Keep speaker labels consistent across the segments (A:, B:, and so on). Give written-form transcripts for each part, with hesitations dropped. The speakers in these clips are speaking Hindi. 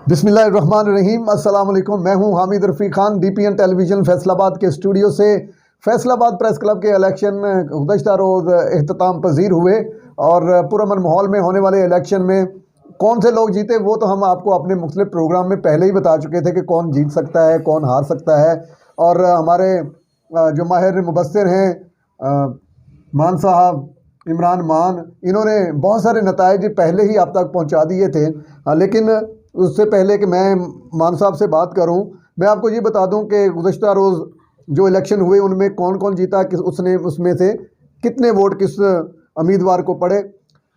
A: बिस्मिल्लाहिर्रहमानिर्रहीम। अस्सलाम वालेकुम। मैं हूं हामिद रफ़ी खान, डीपीएन टेलीविज़न फैसलाबाद के स्टूडियो से। फैसलाबाद प्रेस क्लब के इलेक्शन गुज़श्ता रोज़ इख्तिताम पजीर हुए और पुरअमन माहौल में होने वाले इलेक्शन में कौन से लोग जीते वो तो हम आपको अपने मुख्तलिफ प्रोग्राम में पहले ही बता चुके थे कि कौन जीत सकता है, कौन हार सकता है। और हमारे जो माहिर मुबस्सिर हैं मान साहब, इमरान मान, इन्होंने बहुत सारे नताइज पहले ही आप तक पहुंचा दिए थे। लेकिन उससे पहले कि मैं मान साहब से बात करूं, मैं आपको ये बता दूं कि गुज़श्ता रोज़ जो इलेक्शन हुए उनमें कौन कौन जीता, किस उसने उसमें से कितने वोट किस उम्मीदवार को पड़े।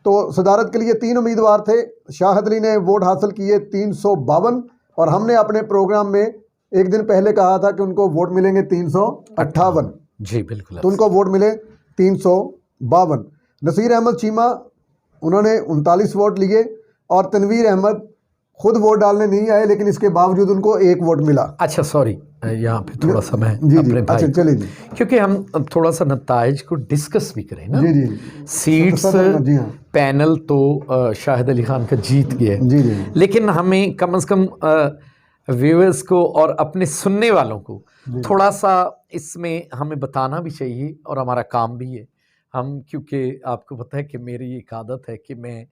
A: तो सदारत के लिए 3 उम्मीदवार थे। शाहद अली ने वोट हासिल किए 352 और हमने अपने प्रोग्राम में एक दिन पहले कहा था कि उनको वोट मिलेंगे 358।
B: जी बिल्कुल।
A: तो उनको वोट मिले 352। नसीर अहमद चीमा, उन्होंने 39 वोट लिए और तनवीर अहमद खुद वोट डालने नहीं आए, लेकिन इसके बावजूद उनको 1 वोट मिला।
B: अच्छा सॉरी, यहाँ पे थोड़ा सा मैं
A: जी
B: अपने भाई
A: अच्छा चलिए जी,
B: क्योंकि हम थोड़ा सा नताइज को डिस्कस भी करें ना।
A: जी जी
B: सीट्स
A: जी हाँ
B: पैनल तो शाहिद अली खान का जीत गया,
A: जी जी
B: लेकिन हमें कम से कम व्यूअर्स को और अपने सुनने वालों को थोड़ा सा इसमें हमें बताना भी चाहिए और हमारा काम भी है। हम क्योंकि आपको पता है कि मेरी एक आदत है कि मैं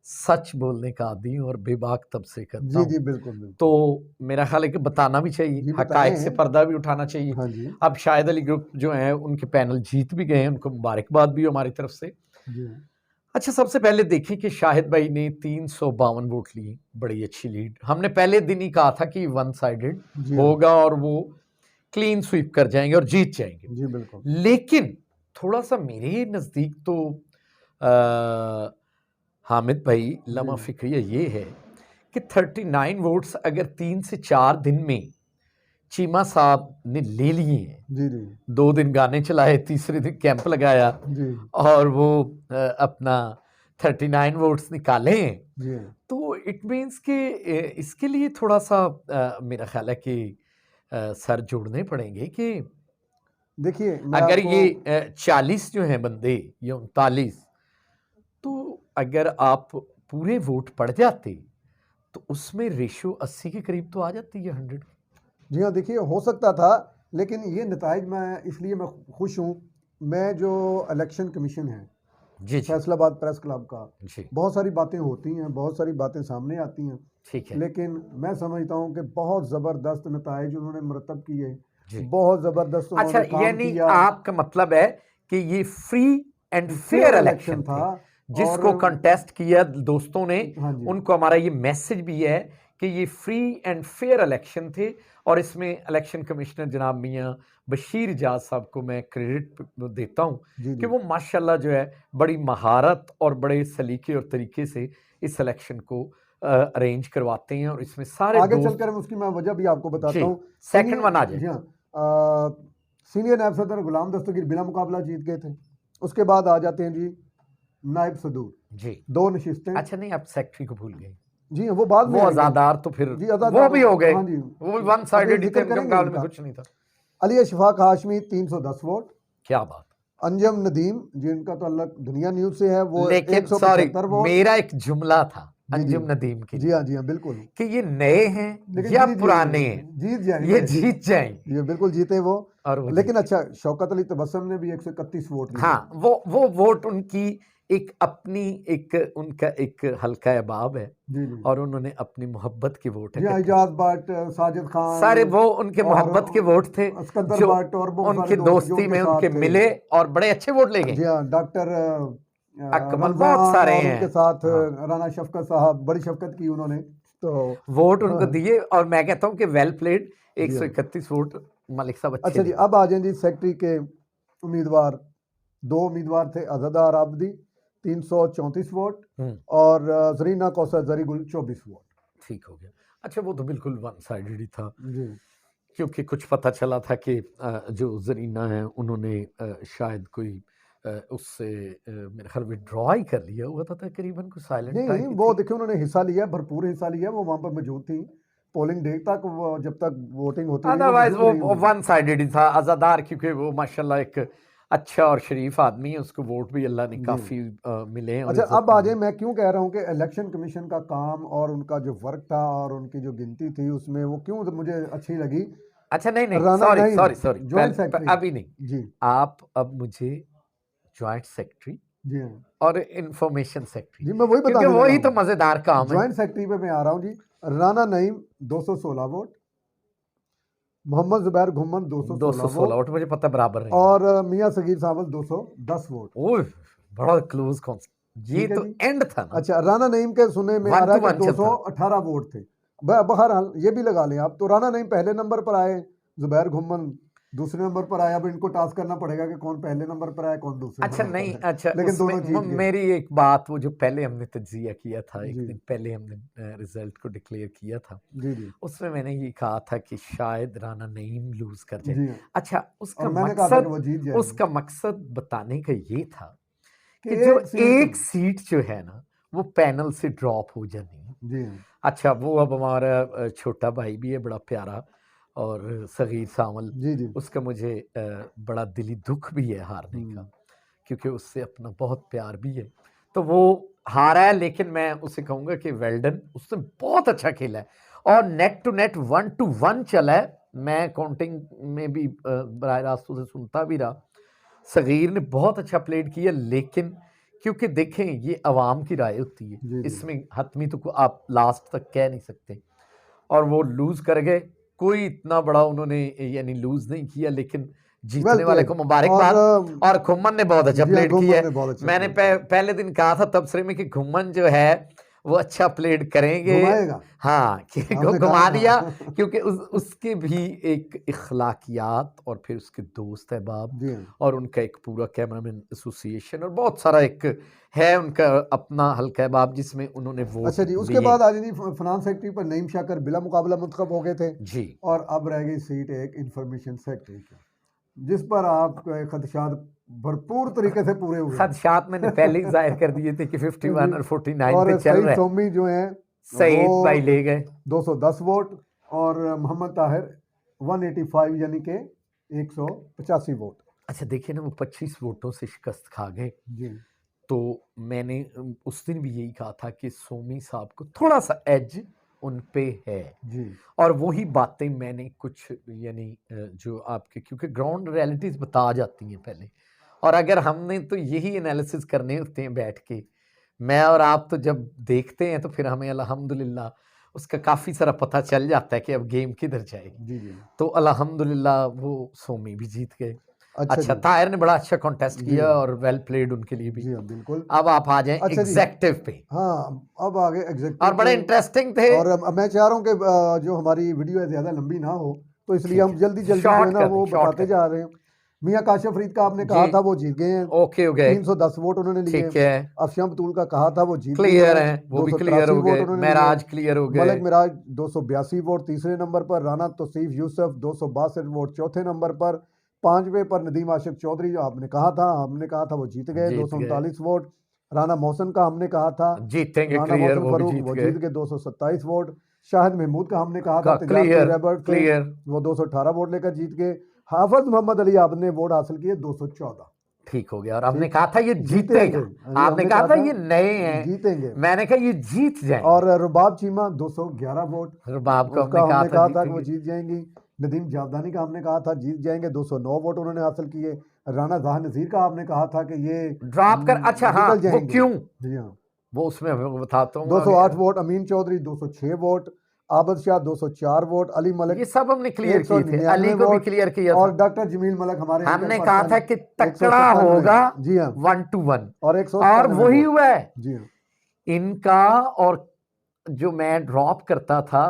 B: सच बोलने का आदी हूँ और बेबाक तब से करता
A: जी
B: हूँ।
A: जी बिल्कुल बिल्कुल।
B: तो मेरा ख्याल है कि बताना भी चाहिए,
A: जी
B: हकायक से
A: बताएं।
B: पर्दा भी उठाना चाहिए।
A: हाँ जी
B: अब शाहिद अली ग्रुप जो है उनके पैनल जीत भी गए हैं, उनको मुबारकबाद भी हो हमारी तरफ से।
A: जी
B: अच्छा, सबसे पहले देखें कि शाहिद भाई ने 352 वोट लिए, बड़ी अच्छी लीड। हमने पहले दिन ही कहा था कि वन साइडेड
A: जी हाँ
B: होगा और वो क्लीन स्वीप कर जाएंगे और जीत जाएंगे।
A: जी बिल्कुल।
B: लेकिन थोड़ा सा मेरे नज़दीक तो हामिद भाई लम्हा फिक्रिया ये है कि 39 वोट्स अगर 3 से 4 दिन में चीमा साहब ने ले लिए हैं,
A: जी जी
B: 2 दिन गाने चलाए, तीसरे दिन कैंप लगाया
A: जी
B: और वो अपना 39 वोट्स निकाले हैं,
A: जी हाँ।
B: तो इट मीन्स कि इसके लिए थोड़ा सा मेरा ख्याल है कि सर जोड़ने पड़ेंगे कि
A: देखिए मैं
B: अगर
A: आपको
B: ये 40 जो हैं बंदे, ये 39, तो अगर आप पूरे वोट पड़ जाते तो उसमें रेशो 80 के करीब तो आ जाती है 100 की।
A: जी हाँ, देखिए हो सकता था, लेकिन ये नताइज मैं इसलिए मैं खुश हूँ। मैं जो इलेक्शन कमीशन है
B: जी जी
A: फैसलाबाद प्रेस क्लब का,
B: जी,
A: बहुत सारी बातें होती हैं, बहुत सारी बातें सामने आती हैं,
B: ठीक है
A: लेकिन मैं समझता हूँ कि बहुत ज़बरदस्त नताइज उन्होंने मरतब किए,
B: जी।
A: बहुत ज़बरदस्त
B: अच्छा,
A: उन्होंने काम
B: यानी
A: किया।
B: आपका मतलब है कि ये free and fair
A: fair
B: election
A: election था।
B: थे,
A: और
B: जिसको कंटेस्ट किया दोस्तों ने,
A: हाँ जी
B: उनको हमारा ये मैसेज भी है कि ये फ्री एंड फेयर इलेक्शन थे। और इसमें इलेक्शन कमिश्नर जनाब मियां बशीर इजाज साहब को मैं क्रेडिट देता हूं
A: जी
B: कि
A: जी
B: वो माशाल्लाह जो है बड़ी महारत और बड़े सलीके और तरीके से इस इलेक्शन को अरेंज करवाते हैं और इसमें सारे
A: आगे
B: दोस्त।
A: चलकर मैं उसकी मैं वजह भी आपको
B: जी,
A: बताता हूँ।
B: सेकंड वन आ
A: सीनियर जी
B: जाए।
A: हाँ, सीनियर नायब सदर गुलाम दस्तगीर बिना मुकाबला जीत गए थे। उसके बाद आ जाते हैं जी नायब सदूर,
B: जी,
A: 2 नशिस्तें।
B: अच्छा नहीं, आप सेक्रेटरी को भूल गए।
A: जी हाँ, वो बाद में
B: वो
A: आएंगे
B: आजादार तो फिर
A: जी,
B: वो भी हो गए,
A: हाँ जी,
B: वो भी वन
A: अभी
B: साइडेड ही थे,
A: जिक्र
B: उनके
A: करेंगे
B: मुकाबले में
A: इनका।
B: कुछ नहीं था।
A: अली अशफाक हाशमी 310 वोट।
B: क्या बात।
A: अंजम नदीम जिनका ताल्लुक दुनिया न्यूज से है, वो
B: लेकिन सॉरी,
A: 175 वोट।
B: मेरा एक जुमला था
A: जी जी
B: अंजुम नदीम के
A: जी
B: लिए
A: हाँ जी हाँ बिल्कुल।
B: कि ये नए हैं
A: लेकिन
B: या
A: जीत
B: पुराने
A: जाएंगे,
B: हैं,
A: जीत
B: ये
A: जाएंगे,
B: जीत जाएंगे।
A: ये बिल्कुल जीते वो।
B: और वो
A: लेकिन
B: जीते।
A: अच्छा, शौकत अली तबस्सुम ने भी 131 वोट लिए।
B: हाँ, वो वोट उनकी एक अपनी एक उनका एक हल्का अहबाब है
A: जी जी
B: और उन्होंने अपनी मोहब्बत के वोट
A: जी हाँ,
B: इकट्ठे,
A: इजाज भट्ट, साजिद खान
B: सारे वो उनके
A: और
B: मोहब्बत के वोट थे
A: सिकंदर
B: जो
A: भट्ट और बहुत सारे
B: उनकी
A: दोस्त जो
B: दोस्ती
A: उनके
B: में
A: साथ
B: उनके
A: थे।
B: मिले और बड़े अच्छे वोट ले
A: जी
B: गए।
A: हाँ, डॉक्टर
B: अकमल, बहुत
A: रमजान
B: सारे
A: और
B: हैं।
A: उनके साथ
B: हाँ,
A: राना शफकत साहब, बड़ी शफकत की उन्होंने तो।
B: वोट उनको
A: हाँ,
B: दिए और मैं कहता हूँ कि वेल प्लेड।
A: जी हाँ।
B: 131 वोट मलिक साहब अच्छे
A: अच्छा जी,
B: ले गए।
A: अब आ जाए जी सेक्रेटरी के उम्मीदवार। 2 उम्मीदवार थे, अज़ादार आबदी 334 वोट
B: हम्म,
A: और जरीना कौसर जरीगुल 24 वोट।
B: ठीक हो गया। अच्छा, वो तो बिल्कुल वन साइडेड ही था
A: जी
B: क्योंकि कुछ पता चला था कि जो जरीना है उन्होंने शायद कोई उससे मेरे ख्याल विड्रॉ ही कर लिया हुआ था तकरीबन, कुछ साइलेंट
A: नहीं,
B: टाइप ही
A: वो
B: थी।
A: देखिए उन्होंने हिस्सा लिया, भरपूर हिस्सा लिया, वो वहाँ पर मौजूद थी पोलिंग डे तक, वो जब तक वोटिंग होती रही वो
B: अदरवाइज
A: मौजूद
B: वो
A: रही।
B: वन साइडेड ही था। आज़ादार क्योंकि वो माशाल्लाह एक अच्छा और शरीफ आदमी है, उसको वोट भी अल्लाह ने
A: जी।
B: काफी मिले हैं और
A: अच्छा
B: इज्जत
A: अब आ
B: मिली
A: जाए,
B: है।
A: मैं क्यों कह रहा हूँ कि इलेक्शन कमीशन का काम और उनका जो वर्क था और उनकी जो गिनती थी उसमें वो क्यों मुझे अच्छी लगी।
B: अच्छा नहीं नहीं,
A: Rana
B: sorry
A: Naeem
B: sorry sorry,
A: joint secretary.
B: अभी नहीं।
A: जी
B: आप अब मुझे जॉइंट सेक्रेटरी
A: जी हाँ
B: और इंफॉर्मेशन सेक्रेटरी,
A: जी, मैं वही
B: क्योंकि
A: बताने लगा
B: वही तो
A: हूँ।
B: मजेदार काम है।
A: ज्वाइंट सेक्रेटरी पे मैं आ रहा हूँ ji. Rana Naeem 216 vote, Mohammad Zubair Ghumman 216
B: 216
A: vote
B: vote मुझे पता बराबर रहे हैं।
A: और मियां सगीर सावल 210 वोट।
B: ओह, बड़ा क्लोज कौन, ये
A: ठीक है
B: तो
A: जी।
B: एंड था ना।
A: अच्छा राना नईम के सुनने में आ
B: वन
A: रहा
B: टू
A: है कि
B: वन चलता।
A: 218 वोट थे। बहरहाल ये भी लगा लें आप, तो राना नईम पहले नंबर पर आए, जुबैर घुम्मन दूसरे नंबर पर आया। अब इनको टास्क करना पड़ेगा कि कौन पहले नंबर पर आया कौन दूसरे
B: अच्छा
A: नंबर पर
B: नहीं,
A: आया,
B: अच्छा
A: लेकिन
B: उसमें
A: दोनों जीत गए।
B: मेरी एक बात, वो जो पहले हमने तज्जिया किया था, एक
A: जी
B: दिन पहले हमने रिजल्ट को डिक्लेयर किया था,
A: जी जी
B: उसमें मैंने ये कहा था कि शायद राना नईम लूज कर जाए।
A: जी हाँ।
B: अच्छा
A: और मैंने कहा था कि वो जीत जाएंगे
B: उसका मकसद बताने का ये था
A: कि
B: कि जो
A: एक सीट।
B: एक सीट जो है ना वो पैनल से ड्रॉप हो जानी है।
A: जी हाँ
B: अच्छा वो अब हमारा छोटा भाई भी है, बड़ा प्यारा, और सगीर सावल,
A: जी जी
B: उसका मुझे बड़ा दिली दुख भी है हारने का, क्योंकि उससे अपना बहुत प्यार भी है। तो वो हारा है, लेकिन मैं उसे कहूंगा कि वेल डन, उसने बहुत अच्छा खेला है और नेट टू नेट 1-1 चला है। मैं काउंटिंग में भी बराह रास्त उसे सुनता भी रहा। सगीर ने बहुत अच्छा प्लेड किया, लेकिन क्योंकि देखें ये अवाम की राय होती है,
A: जी जी
B: इसमें हतमी तो आप लास्ट तक कह नहीं सकते, और वो लूज कर गए। कोई इतना बड़ा उन्होंने यानी लूज नहीं किया, लेकिन
A: वेल
B: जीतने वाले
A: प्लेड।
B: को
A: और
B: मुबारकबाद। और घुम्मन ने बहुत अच्छा
A: जी हाँ,
B: प्लेड किया
A: घुम्मन
B: है।
A: ने बहुत अच्छा
B: मैंने
A: प्लेड किया।
B: पहले दिन कहा था तबसरे में कि घुम्मन जो है वो अच्छा प्लेड करेंगे।
A: घुमाएगा,
B: हाँ कि
A: हमने कहा
B: घुमा दिया,
A: था।
B: क्योंकि उसके भी एक इखलाकियात और फिर उसके दोस्त अहबाब
A: जी हाँ
B: और उनका एक पूरा कैमरामैन एसोसिएशन और बहुत सारा एक है उनका अपना हल्का अहबाब जिसमें उन्होंने
A: अच्छा
B: वोट
A: जी, उसके
B: लिए।
A: बाद आज जी फाइनेंस सेक्रेटरी पर नईम शाकर बिला मुकाबला मुंतखब हो गए थे।
B: जी
A: और अब रह गई सीट एक इंफॉर्मेशन सेक्रेटरी की, जिस पर आपके खदशात भरपूर तरीके से पूरे हुए हैं।
B: खदशात मैंने पहले ही जाहिर कर दिए थे कि 51
A: जी।
B: और 49 पे
A: और
B: चल
A: सईद
B: रहा है।
A: सोमी जो हैं वो
B: सईद भाई ले गए।
A: 210 वोट और मोहम्मद ताहिर 185 यानी कि 185 वोट।
B: अच्छा देखिए ना, वो 25 वोटों से शिकस्त खा गए।
A: जी
B: तो मैंने उस दिन भी यही कहा था कि सोमी साहब को थोड़ा सा एज उन पे है,
A: जी
B: और वही बातें मैंने कुछ यानी जो आपके, क्योंकि ग्राउंड रियलिटीज बता जाती हैं पहले, और अगर हमने तो यही एनालिसिस करने होते हैं बैठ के, मैं और आप तो जब देखते हैं तो फिर हमें अल्हम्दुलिल्लाह उसका काफ़ी सारा पता चल जाता है कि अब गेम किधर जाएगी।
A: जी जी।
B: तो अल्हम्दुलिल्लाह वो सोमी भी जीत गए।
A: अच्छा
B: अच्छा
A: जी।
B: ताहिर ने बड़ा अच्छा कॉन्टेस्ट
A: जी
B: किया
A: हाँ
B: और वेल प्लेड उनके लिए भी।
A: जी हाँ बिल्कुल।
B: अब आप आ जाएं
A: अच्छा जी।
B: एग्जेक्टिव पे,
A: हाँ अब आगे
B: और
A: एग्जेक्टिव
B: बड़े
A: पे।
B: इंटरेस्टिंग थे।
A: और अब मैं चाह रहा हूँ कि जो हमारी वीडियो है ज़्यादा लंबी ना हो, तो इसलिए
B: ठीक
A: हम जल्दी
B: है,
A: जल्दी जो है
B: शॉर्ट
A: ना
B: कर दें,
A: वो
B: शॉर्ट
A: बताते
B: कर
A: जा रहे हैं। मियाँ काशिफ फरीद का आपने
B: जी।
A: कहा था वो जीत गए हैं,
B: ओके हो गए,
A: 310 वोट उन्होंने लिए।
B: ठीक है,
A: अफशम बतूल का कहा था वो जीत भी
B: क्लियर
A: गए,
B: हैं, वो भी क्लियर
A: 283
B: हो
A: वोट
B: गए,
A: उन्होंने लिए।
B: महराज क्लियर हो गए।
A: मलिक मिराज 282 वोट तीसरे नंबर पर, राना तौसीफ यूसुफ 262 वोट चौथे नंबर पर, पांचवें पर नदीम आशिक चौधरी जो आपने कहा था वो जीत गए
B: जीत गए,
A: 239 वोट। राना मोहसिन का हमने कहा था,
B: जीतेंगे
A: राना
B: क्लियर,
A: मोहसिन
B: वो भी
A: फरूक
B: जीत
A: वो
B: गए।
A: जीत गए 227 वोट। शाहिद महमूद का हमने कहा था
B: का
A: तजारती
B: क्लियर,
A: रैबर्ट से,
B: क्लियर,
A: वो 218 वोट लेकर जीत गए। हाफिज मोहम्मद अली आबद ने वोट हासिल किए 214।
B: ठीक हो गया। और हमने
A: ठीक,
B: कहा था ये
A: जीतेंगे।
B: जीतेगा,
A: ये
B: आपने
A: हमने
B: कहा
A: कहा
B: था
A: था
B: ये नए हैं,
A: जीतेंगे।
B: मैंने कहा ये जीत जाएंगे।
A: और रुबाब चीमा 211 वोट,
B: रुबाब को
A: उसका हमने
B: था
A: कहा था कि वो
B: जीतेंगे।
A: जीत जाएंगी। नदीम जावदानी का हमने कहा था जीत जाएंगे, 209 वोट उन्होंने हासिल किए। राना जहां नज़ीर का आपने कहा था कि ये
B: ड्रॉप कर, अच्छा हाँ
A: निकल
B: वो
A: जाएंगे।
B: क्यों,
A: जी हाँ।
B: वो उसमें मैं बताता हूँ आगे।
A: 208 वोट अमीन चौधरी, 206 वोट आबद शाह, 204 वोट अली मलिक
B: ये सब हमने क्लियर किए थे,
A: 199
B: अली को भी
A: वोट
B: क्लियर किया
A: और
B: था।
A: डॉक्टर जमील मलिक हमारे लीडर
B: हमने कहा
A: पर्सन
B: था कि तकड़ा
A: 197।
B: होगा
A: जी हाँ
B: 1-1,
A: और
B: और
A: 197
B: वही
A: वोट।
B: हुआ है
A: जी हाँ
B: इनका। और जो मैं ड्रॉप करता था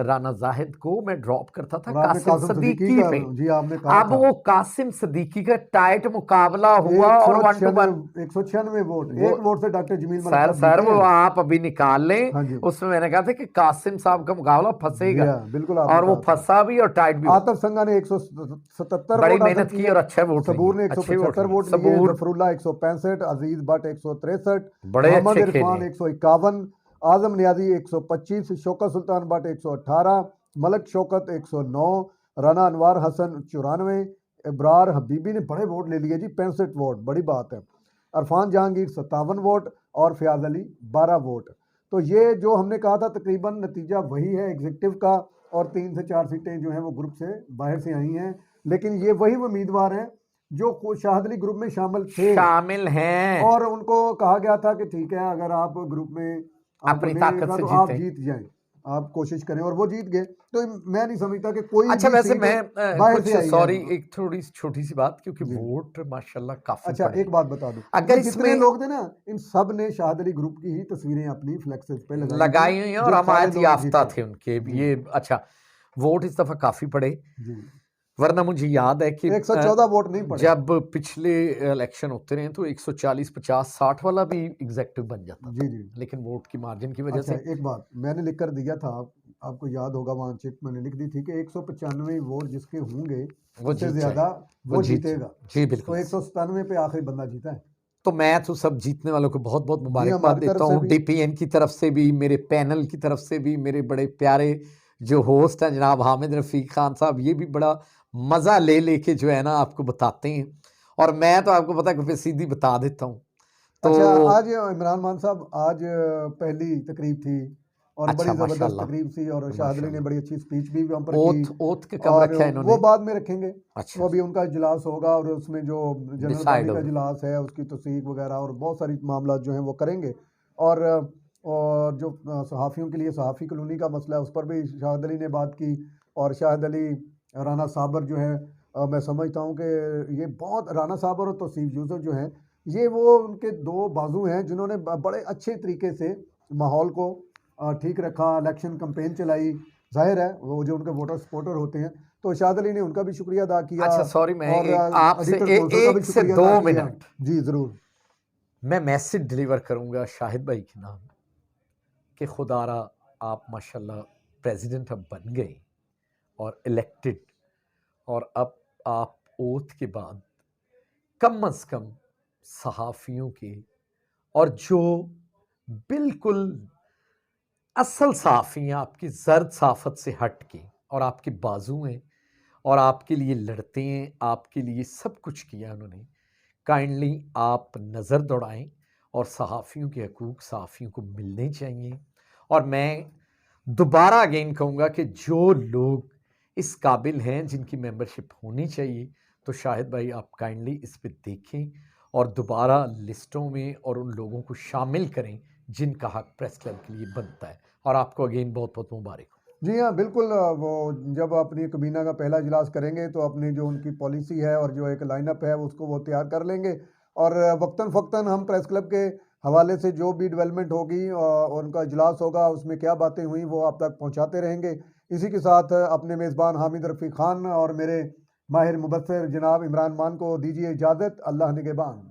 B: राना जाहिद को, मैं ड्रॉप करता था
A: और आपने
B: कासिम
A: कासिम सदीकी
B: सदीकी
A: का,
B: पे।
A: जी आपने कहा
B: अब
A: था
B: वो कासिम सदीकी का टाइट मुकाबला हुआ और 1-1।
A: 196 वोट,
B: वो
A: एक वोट से डॉक्टर जमील मलिक
B: सर
A: साहब
B: सर
A: जीते
B: वो
A: हैं।
B: आप अभी निकाल लें,
A: हाँ जी
B: उसमें मैंने कहा था कि कासिम साहब का मुकाबला
A: जी
B: फंसेगा,
A: हाँ बिल्कुल आपने
B: और वो
A: कहा था।
B: फंसा भी और टाइट भी हुआ।
A: आतिफ संगा ने 177
B: बड़ी
A: वोट हासिल
B: मेहनत की
A: किए,
B: और अच्छा वोट लिए,
A: सबूर ने
B: अच्छे वोट
A: 175
B: लिए।
A: वोट लिए,
B: सबूर
A: जफरुल्लाह 165, अजीज भट्ट 163,
B: बड़े
A: मोहम्मद
B: अच्छे
A: इरफान
B: खेले।
A: 151, आजम नियाजी 125, शौकत सुल्तान भट्ट 118, मलक शौकत 109, राना अनवार हसन 94, इब्रार हबीबी ने बड़े वोट ले लिए जी, 65 वोट, बड़ी बात है। अरफान जहांगीर 57 वोट और फयाज अली 12 वोट। तो ये जो हमने कहा था तकरीबन नतीजा वही है एग्जीक्यूटिव का, और 3 से 4 सीटें जो हैं वो ग्रुप से बाहर से आई हैं, लेकिन ये वही उम्मीदवार हैं जो शाहिद अली ग्रुप में शामिल थे,
B: शामिल हैं,
A: और उनको कहा गया था कि ठीक है अगर आप ग्रुप में आपको
B: अपनी
A: नहीं
B: ताकत
A: मिलेगा
B: से
A: तो आप
B: जीतें।
A: जीत जाएं, आप कोशिश करें, और वो जीत गए। तो मैं नहीं समझता कि कोई
B: अच्छा
A: भी
B: वैसे
A: सीट
B: मैं
A: बाहर से
B: कुछ
A: आई
B: सॉरी
A: है।
B: एक थोड़ी छोटी सी बात, क्योंकि
A: जी।
B: वोट माशाल्लाह काफी
A: अच्छा
B: पड़े।
A: एक बात बता दूं,
B: अगर
A: ये जितने
B: इसमें
A: लोग थे ना, इन सब ने शाहिद अली ग्रुप की ही तस्वीरें अपनी फ्लेक्सेस पे लगाई
B: लगाई
A: थी,
B: हुई हैं और
A: जो सारे
B: हमायत
A: लोग
B: याफ्ता
A: जीते।
B: थे उनके
A: जी
B: ये। अच्छा वोट इस दफा काफी पड़े,
A: जी,
B: वरना मुझे याद है कि
A: 114 वोट नहीं पड़े।
B: जब पिछले इलेक्शन होते रहे तो 140 50 60 वाला भी एग्जेक्टिव बन जाता
A: जी
B: था,
A: जी।
B: लेकिन वोट की मार्जिन की वजह
A: अच्छा
B: से
A: एक बात मैंने लिख कर दिया था, आपको याद होगा, वहाँ चिट मैंने लिख दी थी कि 195 वोट जिसके होंगे
B: वो
A: उससे
B: जीत
A: ज्यादा
B: जाए,
A: वो
B: जीत
A: जीतेगा।
B: जी
A: तो
B: बिल्कुल।
A: 197 पे आखिरी बंदा जीता है।
B: तो मैं तो सब जीतने वालों को बहुत बहुत
A: जी
B: मुबारकबाद
A: हमारी
B: देता
A: तरफ से
B: हूँ,
A: भी।
B: डीपीएन की तरफ से भी, मेरे पैनल की तरफ से भी, मेरे बड़े प्यारे जो होस्ट हैं जनाब हामिद रफ़ीक खान साहब, ये भी बड़ा मज़ा ले लेके जो है ना आपको बताते हैं, और मैं तो आपको पता है कि सीधी बता देता हूँ। तो
A: अच्छा आज इमरान खान साहब, आज पहली तकरीब थी और
B: अच्छा
A: बड़ी ज़बरदस्त
B: माशाल्लाह
A: तकरीब थी, और शाहिद अली ने
B: माशाल्लाह।
A: बड़ी अच्छी स्पीच भी वहाँ पर की,
B: ओथ ओथ के कब
A: और
B: रखा है
A: वो
B: इन्होंने?
A: बाद में रखेंगे।
B: अच्छा
A: वो अभी उनका इजलास होगा, और उसमें जो जनरल
B: डिसाइड
A: बॉडी का
B: होगा।
A: इजलास है उसकी तस्दीक वगैरह और बहुत सारी मामला जो हैं वो करेंगे। और जो सहाफ़ियों के लिए सहाफ़ी कॉलोनी का मसला है उस पर भी शाहिद अली ने बात की। और शाहिद अली, राना साबर जो है, मैं समझता हूँ कि ये बहुत, राना साबर और तौसीफ यूसुफ जो हैं, ये वो उनके दो बाजू हैं जिन्होंने बड़े अच्छे तरीके से माहौल को ठीक रखा, इलेक्शन कैंपेन चलाई। जाहिर है वो जो उनके वोटर सपोर्टर होते हैं, तो शाहिद अली ने उनका भी शुक्रिया अदा किया,
B: अच्छा सॉरी, मैं
A: और
B: आपसे
A: एडिटर कौंसल का भी
B: एक से
A: शुक्रिया
B: दो
A: अदा किया।
B: मिनट
A: जी ज़रूर।
B: मैं मैसेज डिलीवर करूंगा शाहिद भाई के नाम कि खुदारा आप माशाल्लाह प्रेसिडेंट अब बन गए और इलेक्टेड, और अब आप ओथ के बाद कम से कम सहाफ़ियों के, और जो बिल्कुल असल सहाफ़ी हैं आपकी जर्द सहाफ़त से हट के, और आपके बाजू हैं और आपके लिए लड़ते हैं, आपके लिए सब कुछ किया उन्होंने, काइंडली आप नज़र दौड़ाएं, और सहाफ़ियों के हकूक़ सहाफ़ियों को मिलने चाहिए। और मैं दोबारा अगेन कहूँगा कि जो लोग इस काबिल हैं जिनकी मेंबरशिप होनी चाहिए, तो शाहिद भाई आप काइंडली इस पे देखें और दोबारा लिस्टों में और उन लोगों को शामिल करें जिनका हक प्रेस क्लब के लिए बनता है। और आपको अगेन बहुत बहुत मुबारक हो।
A: जी हाँ बिल्कुल, वो जब अपनी कबीना का पहला इजलास करेंगे तो अपनी जो उनकी पॉलिसी है और जो एक लाइनअप है उसको वो तैयार कर लेंगे, और वक्तन फ़क्तन हम प्रेस क्लब के हवाले से जो भी डेवलपमेंट होगी और उनका इजलास होगा उसमें क्या बातें हुई वो आप तक पहुंचाते रहेंगे। इसी के साथ अपने मेज़बान हामिद रफ़ीक ख़ान और मेरे माहिर मुबस्सिर जनाब इमरान मान को दीजिए इजाज़त। अल्लाह निगहबान।